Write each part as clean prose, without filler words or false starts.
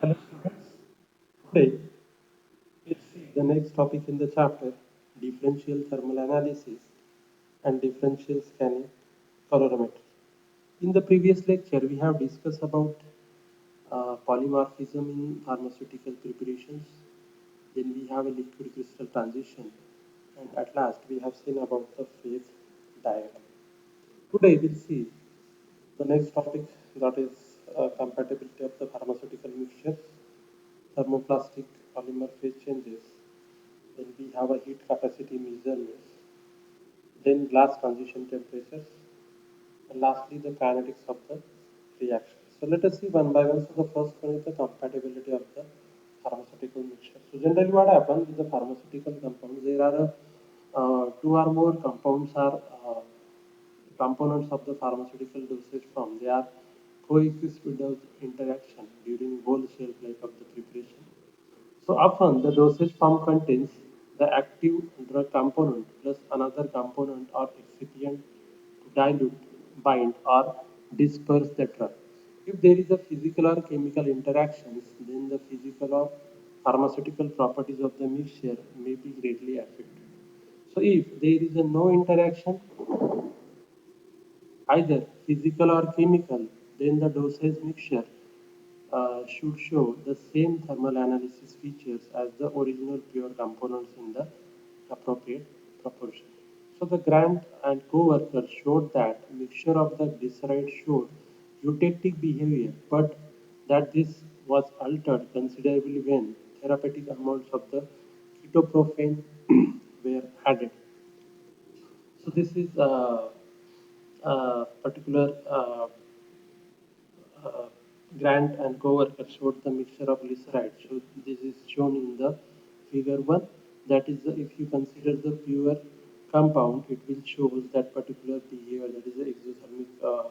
Hello students, today we'll see the next topic in the chapter, differential thermal analysis and differential scanning colorimetry. In the previous lecture, we have discussed about polymorphism in pharmaceutical preparations. Then we have a liquid crystal transition, and at last we have seen about the phase diagram. Today we'll see the next topic, that is compatibility of the pharmaceutical mixtures, thermoplastic polymer phase changes. Then we have a heat capacity measurements, then glass transition temperatures, and lastly the kinetics of the reaction. So let us see one by one. So the first one is the compatibility of the pharmaceutical mixture. So generally what happens with the pharmaceutical compounds, there are two or more compounds are components of the pharmaceutical dosage form. They are coexist without interaction during whole shelf life of the preparation. So often the dosage form contains the active drug component plus another component or excipient to dilute, bind or disperse the drug. If there is a physical or chemical interactions, then the physical or pharmaceutical properties of the mixture may be greatly affected. So if there is a no interaction, either physical or chemical, then the dosage mixture should show the same thermal analysis features as the original pure components in the appropriate proportion. So the Grant and co-workers showed that mixture of the glyceride showed eutectic behavior, but that this was altered considerably when therapeutic amounts of the ketoprofen were added. So this is particular uh, Grant and co-workers showed the mixture of glyceride. So this is shown in the figure 1. That is, if you consider the pure compound, it will show that particular behavior, that is the exothermic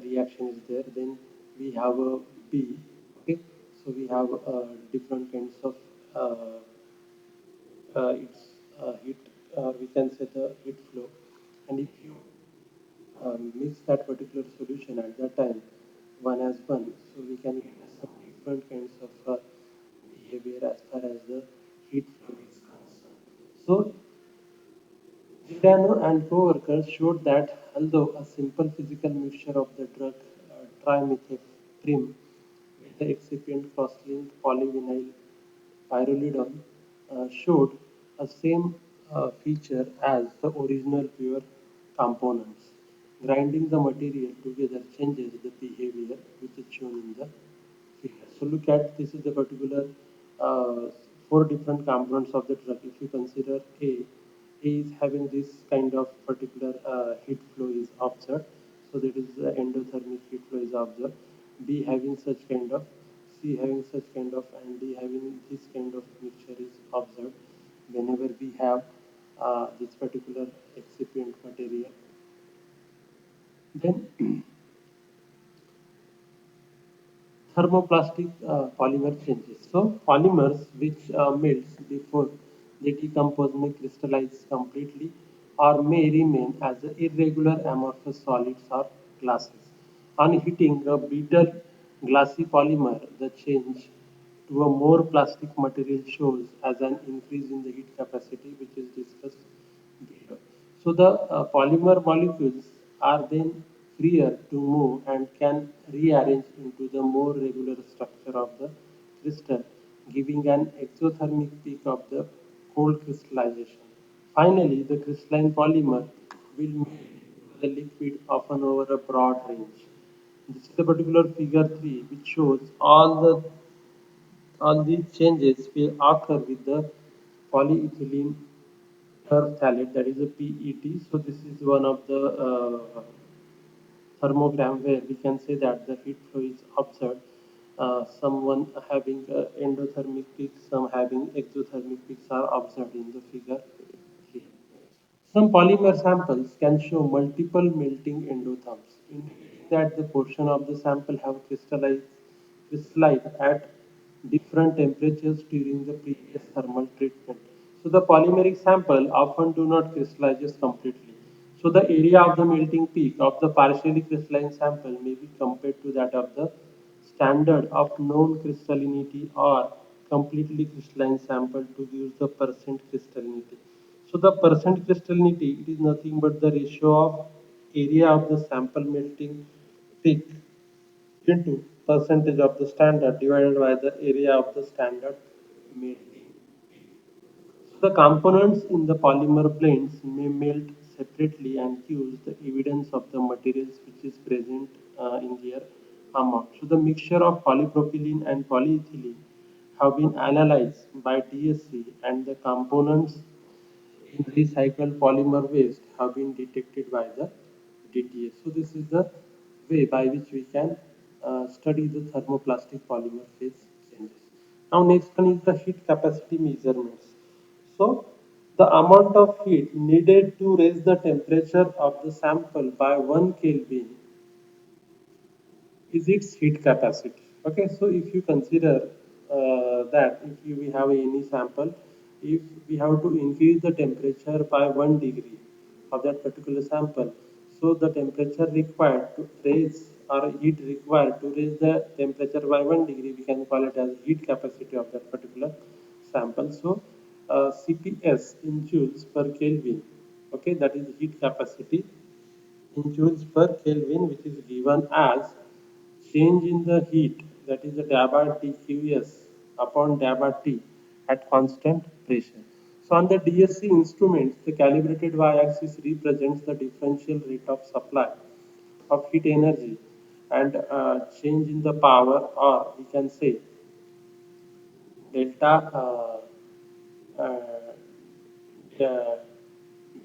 reaction is there. Then we have a B. Okay, so we have different kinds of its heat, we can say the heat flow. And if you mix that particular solution at that time, one as one, so we can get some different kinds of behavior as far as the heat flow is concerned. So Giordano and co-workers showed that although a simple physical mixture of the drug trimethoprim with the excipient cross-linked polyvinyl pyrrolidone showed a same feature as the original pure components. Grinding the material together changes the behavior which is shown in the figure. So look at, this is the particular uh, four different components of the drug. If you consider A is having this kind of particular heat flow is observed. So that is the endothermic heat flow is observed. B having such kind of, C having such kind of, and D having this kind of mixture is observed whenever we have this particular excipient material. Then thermoplastic polymer changes. So polymers which melts before they decompose may crystallize completely or may remain as irregular amorphous solids or glasses. On heating a brittle glassy polymer, the change to a more plastic material shows as an increase in the heat capacity, which is discussed below. So the polymer molecules are then freer to move and can rearrange into the more regular structure of the crystal, giving an exothermic peak of the cold crystallization. Finally, the crystalline polymer will move the liquid often over a broad range. This is the particular figure 3, which shows all these changes will occur with the polyethylene terephthalate, that is a PET. So this is one of the thermogram where we can say that the heat flow is observed. Someone having endothermic peaks, some having exothermic peaks are observed in the figure 3. Some polymer samples can show multiple melting endotherms, indicating that the portion of the sample have crystallized at different temperatures during the previous thermal treatment. So the polymeric sample often do not crystallize completely. So the area of the melting peak of the partially crystalline sample may be compared to that of the standard of known crystallinity or completely crystalline sample to use the percent crystallinity. So the percent crystallinity, it is nothing but the ratio of area of the sample melting peak into percentage of the standard divided by the area of the standard melting. So the components in the polymer blends may melt separately and gives the evidence of the materials which is present in their amount. So the mixture of polypropylene and polyethylene have been analyzed by DSC and the components in recycled polymer waste have been detected by the DTS. So this is the way by which we can study the thermoplastic polymer phase changes. Now next one is the heat capacity measurements. So the amount of heat needed to raise the temperature of the sample by 1 Kelvin is its heat capacity. Okay, so if you consider that if we have any sample, if we have to increase the temperature by 1 degree of that particular sample, so the temperature required to raise or heat required to raise the temperature by 1 degree, we can call it as heat capacity of that particular sample. So CPS in joules per Kelvin, okay, that is heat capacity in joules per Kelvin, which is given as change in the heat, that is the delta bar TQS upon delta bar T at constant pressure. So on the DSC instruments, the calibrated y-axis represents the differential rate of supply of heat energy and change in the power, or we can say delta uh, uh,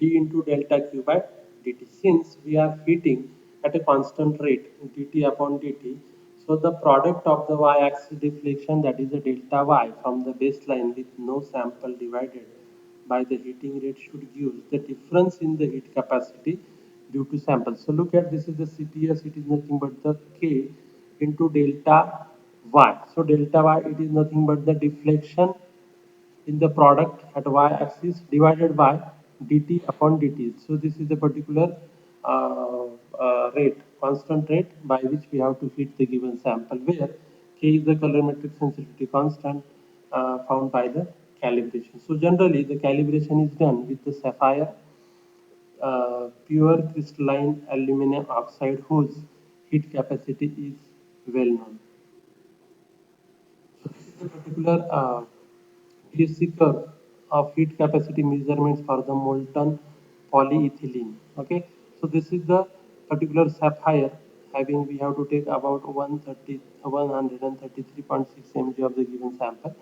d into delta q by dt. Since we are heating at a constant rate dt upon dt, so the product of the y-axis deflection, that is the delta y from the baseline with no sample divided by the heating rate, should give the difference in the heat capacity due to sample. So look at this is the CPS, it is nothing but the K into delta y. So delta y, it is nothing but the deflection in the product at y-axis divided by dt upon dt. So this is the particular rate, constant rate by which we have to heat the given sample, where K is the colorimetric sensitivity constant found by the calibration. So generally the calibration is done with the sapphire pure crystalline aluminum oxide whose heat capacity is well known. So this is the particular DSC curve of heat capacity measurements for the molten polyethylene. Okay, so this is the particular sapphire having, we have to take about 133.6 mg of the given sample.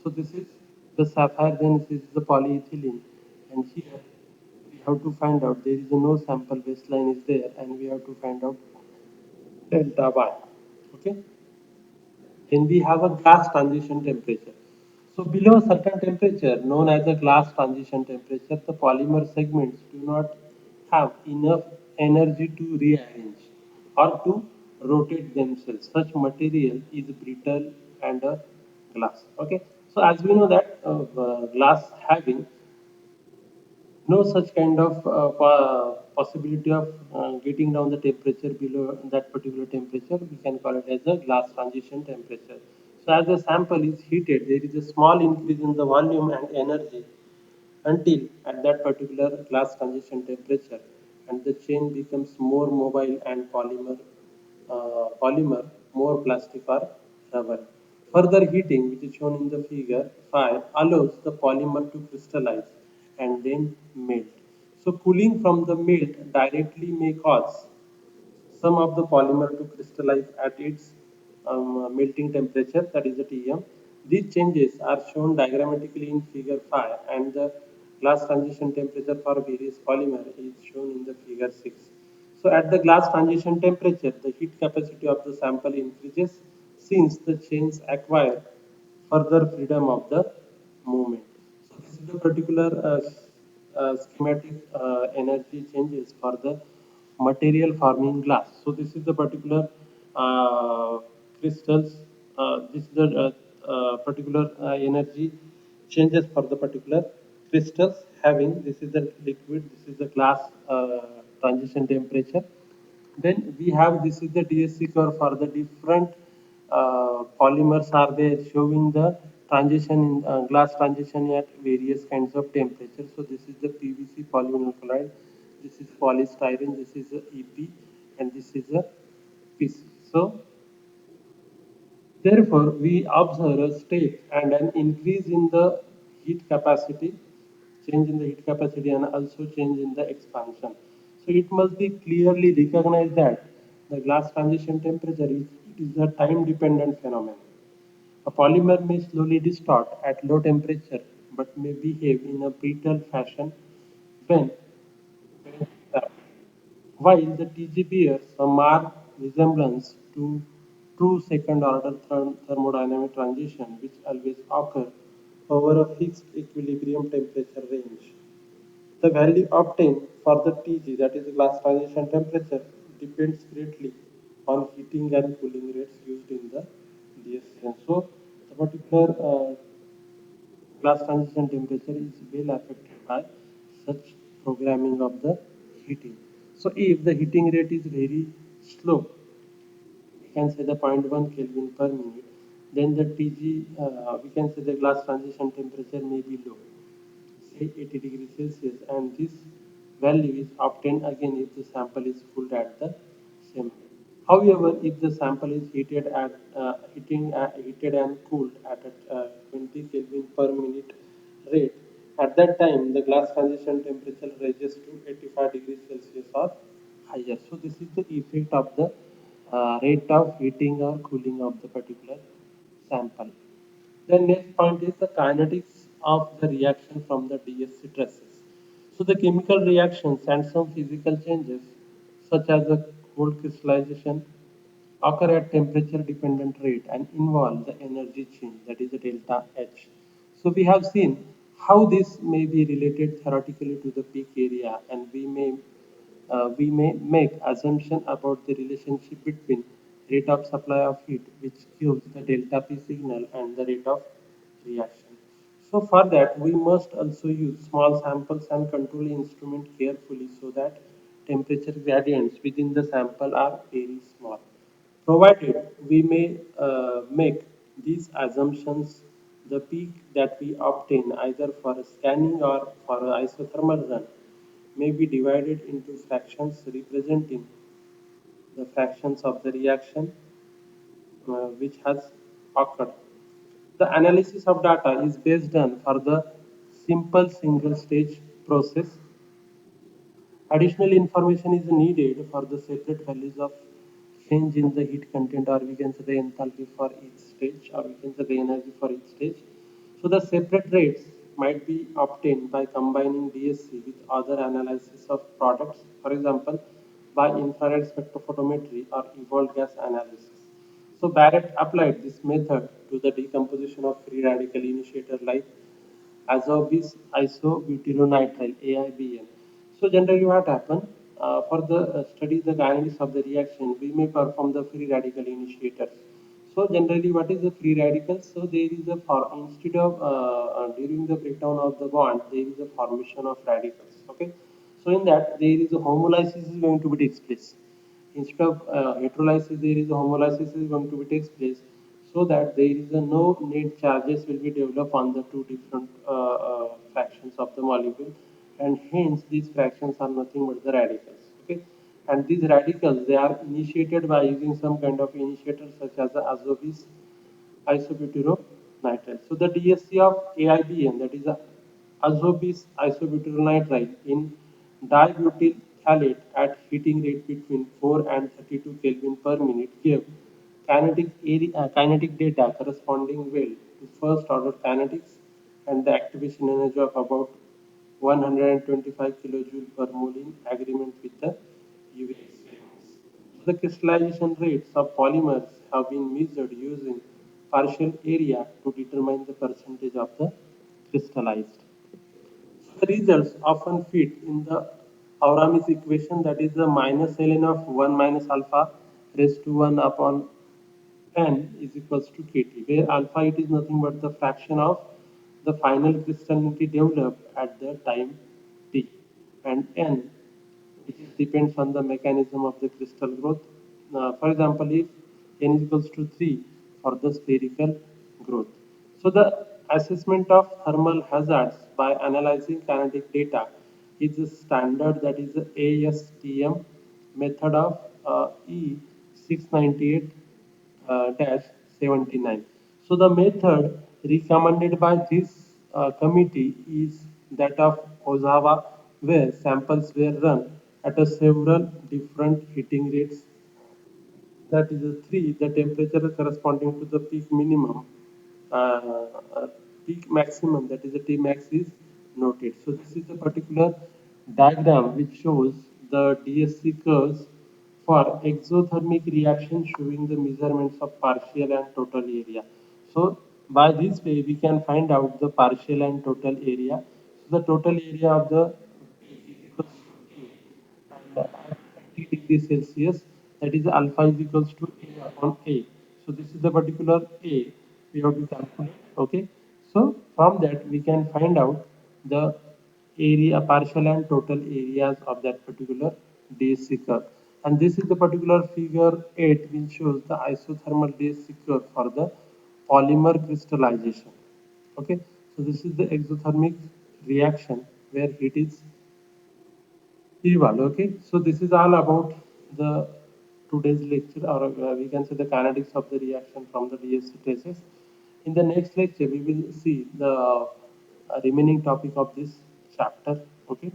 So this is the sapphire, then this is the polyethylene, and here we have to find out there is no sample baseline is there, and we have to find out delta y. Okay. Then we have a glass transition temperature. So below a certain temperature, known as a glass transition temperature, the polymer segments do not have enough energy to rearrange or to rotate themselves. Such material is brittle and a glass. Okay. So as we know that glass having no such kind of possibility of getting down the temperature below that particular temperature, we can call it as a glass transition temperature. So as the sample is heated, there is a small increase in the volume and energy until at that particular glass transition temperature, and the chain becomes more mobile and polymer more plastic or rubber. Further heating, which is shown in the figure 5, allows the polymer to crystallize and then melt. So cooling from the melt directly may cause some of the polymer to crystallize at its melting temperature, that is the TM. These changes are shown diagrammatically in figure 5, and the glass transition temperature for various polymer is shown in the figure 6. So at the glass transition temperature, the heat capacity of the sample increases since the chains acquire further freedom of the movement. So this is the particular schematic energy changes for the material forming glass. So this is the particular crystals. This is the particular energy changes for the particular crystals having. This is the liquid. This is the glass transition temperature. Then we have, this is the DSC curve for the different polymers are there showing the transition in glass transition at various kinds of temperature. So this is the PVC polyvinyl chloride, this is polystyrene, this is a EP, and this is a PC. So therefore, we observe a state and an increase in the heat capacity, change in the heat capacity, and also change in the expansion. So it must be clearly recognized that the glass transition temperature is a time-dependent phenomenon. A polymer may slowly distort at low temperature, but may behave in a brittle fashion when while the TG bears a marked resemblance to true second-order thermodynamic transition, which always occur over a fixed equilibrium temperature range. The value obtained for the TG, that is the glass transition temperature, depends greatly on heating and cooling rates used in the DSCN. So, the particular glass transition temperature is well affected by such programming of the heating. So if the heating rate is very slow, we can say the zero point 0.1 Kelvin per minute, then the TG, we can say the glass transition temperature may be low, say 80 degrees Celsius, and this value is obtained again if the sample is cooled at the same time. However, if the sample is heated and cooled at a 20 Kelvin per minute rate, at that time the glass transition temperature rises to 85 degrees Celsius or higher. So this is the effect of the rate of heating or cooling of the particular sample. The next point is the kinetics of the reaction from the DSC traces. So the chemical reactions and some physical changes, such as the cold crystallization, occur at temperature dependent rate and involve the energy change, that is the delta H. So we have seen how this may be related theoretically to the peak area, and we may make assumption about the relationship between rate of supply of heat, which gives the delta P signal, and the rate of reaction. So for that, we must also use small samples and control the instrument carefully so that temperature gradients within the sample are very small. Provided we may make these assumptions, the peak that we obtain either for a scanning or for an isothermal run may be divided into fractions representing the fractions of the reaction which has occurred. The analysis of data is based on for the simple single stage process. Additional information is needed for the separate values of change in the heat content, or we can say the enthalpy for each stage, or we can say the energy for each stage. So the separate rates might be obtained by combining DSC with other analysis of products, for example, by infrared spectrophotometry or evolved gas analysis. So Barrett applied this method to the decomposition of free radical initiator like azobis isobutylonitrile AIBN. So generally what happen for the study the kinetics of the reaction, we may perform the free radical initiators. So generally what is the free radicals? So there is a instead of during the breakdown of the bond, there is a formation of radicals. Okay. So in that there is a homolysis is going to be takes place. Instead of heterolysis, there is a homolysis is going to be takes place, so that there is a no net charges will be developed on the two different fractions of the molecule, and hence these fractions are nothing but the radicals. Okay, and these radicals they are initiated by using some kind of initiator such as the azobis isobutyronitride. So the DSC of AIBN, that is a azobis isobutyronitride in dibutyl phthalate at heating rate between 4 and 32 Kelvin per minute gave kinetic data corresponding well to first order kinetics and the activation energy of about 125 kilojoule per mole in agreement with the UV experiments. So the crystallization rates of polymers have been measured using partial area to determine the percentage of the crystallized. The results often fit in the Auramis equation, that is the minus ln of 1 minus alpha raised to 1 upon n is equals to kT, where alpha it is nothing but the fraction of the final crystallinity developed at the time t, and n which depends on the mechanism of the crystal growth. For example, if n is equals to 3, for the spherical growth. So the assessment of thermal hazards by analyzing kinetic data is a standard, that is the ASTM method of E698 dash 79. So the method recommended by this committee is that of Ozawa, where samples were run at a several different heating rates, that is a 3, the temperature corresponding to the peak minimum, peak maximum, that is the Tmax is noted. So this is a particular diagram which shows the DSC curves for exothermic reaction showing the measurements of partial and total area. So by this way we can find out the partial and total area. So the total area of the and at 30 degrees Celsius, that is alpha is equals to A upon A. So this is the particular A we have to calculate. Okay. So from that we can find out the area, partial and total areas of that particular DSC curve. And this is the particular figure 8 which shows the isothermal DSC curve for the polymer crystallization. Okay. So this is the exothermic reaction where heat is Eval, okay. So this is all about the today's lecture, or we can say the kinetics of the reaction from the DSC traces. In the next lecture, we will see the remaining topic of this chapter. Okay.